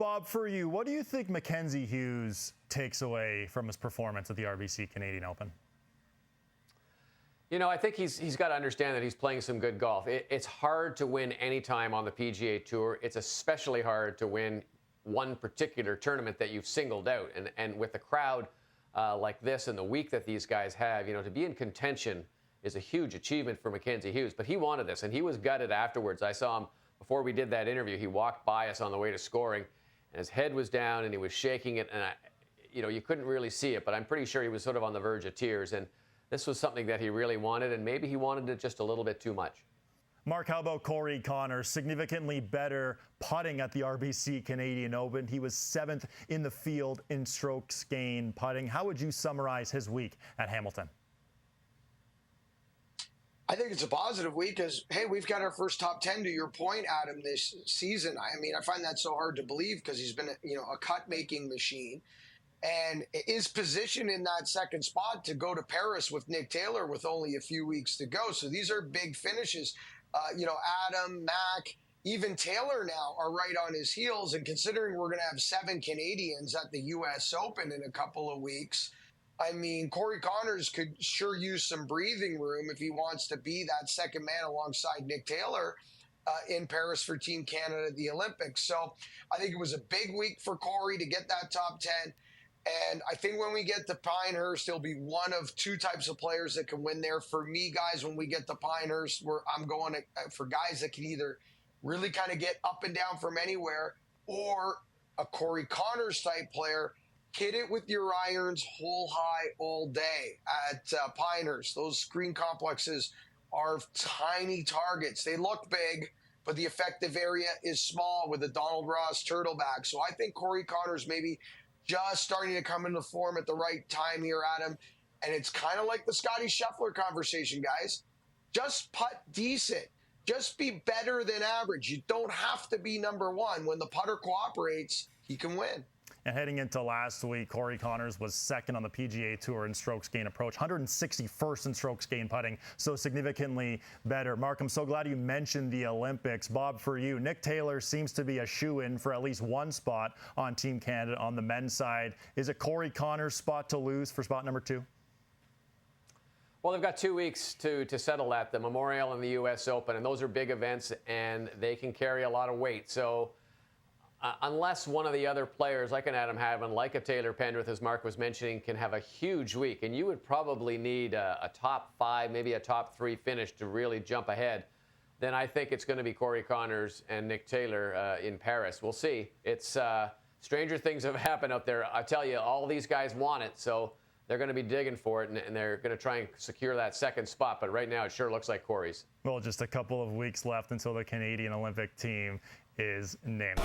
Bob, for you, what do you think Mackenzie Hughes takes away from his performance at the RBC Canadian Open? You know, I think he's got to understand that he's playing some good golf. It's hard to win any time on the PGA Tour. It's especially hard to win one particular tournament that you've singled out. And with a crowd like this and the week that these guys have, you know, to be in contention is a huge achievement for Mackenzie Hughes. But he wanted this, and he was gutted afterwards. I saw him before we did that interview. He walked by us on the way to scoring, and his head was down, and he was shaking it. And, you know, you couldn't really see it, but I'm pretty sure he was sort of on the verge of tears. And this was something that he really wanted, and maybe he wanted it just a little bit too much. Mark, how about Corey Conners? Significantly better putting at the RBC Canadian Open. He was 7th in the field in strokes gained putting. How would you summarize his week at Hamilton? I think it's a positive week because, hey, we've got our first top 10, to your point, Adam, this season. I mean, I find that so hard to believe because he's been, a cut-making machine and is positioned in that second spot to go to Paris with Nick Taylor with only a few weeks to go. So these are big finishes. Adam, Mac, even Taylor now are right on his heels. And considering we're going to have 7 Canadians at the U.S. Open in a couple of weeks, I mean, Corey Conners could sure use some breathing room if he wants to be that second man alongside Nick Taylor in Paris for Team Canada at the Olympics. So I think it was a big week for Corey to get that top 10. And I think when we get to Pinehurst, he'll be one of 2 types of players that can win there. For me, guys, when we get to Pinehurst, I'm going for guys that can either really kind of get up and down from anywhere or a Corey Conners type player. Hit it with your irons, hole high all day at Pinehurst. Those green complexes are tiny targets. They look big, but the effective area is small with a Donald Ross turtleback. So I think Corey Conners maybe just starting to come into form at the right time here, Adam. And it's kind of like the Scotty Scheffler conversation, guys. Just putt decent. Just be better than average. You don't have to be number one. When the putter cooperates, he can win. And heading into last week, Corey Conners was 2nd on the PGA Tour in strokes gained approach, 161st in strokes gained putting, so significantly better. Mark, I'm so glad you mentioned the Olympics. Bob, for you, Nick Taylor seems to be a shoo-in for at least one spot on Team Canada on the men's side. Is it Corey Conners' spot to lose for spot number 2? Well, they've got 2 weeks to settle that, the Memorial and the U.S. Open, and those are big events, and they can carry a lot of weight. So unless one of the other players, like an Adam Hadwin, like a Taylor Pendrith, as Mark was mentioning, can have a huge week, and you would probably need a top 5, maybe a top 3 finish to really jump ahead, then I think it's going to be Corey Conners and Nick Taylor in Paris. We'll see. It's stranger things have happened out there. I tell you, all these guys want it, so they're going to be digging for it, and they're going to try and secure that second spot. But right now, it sure looks like Corey's. Well, just a couple of weeks left until the Canadian Olympic team is named.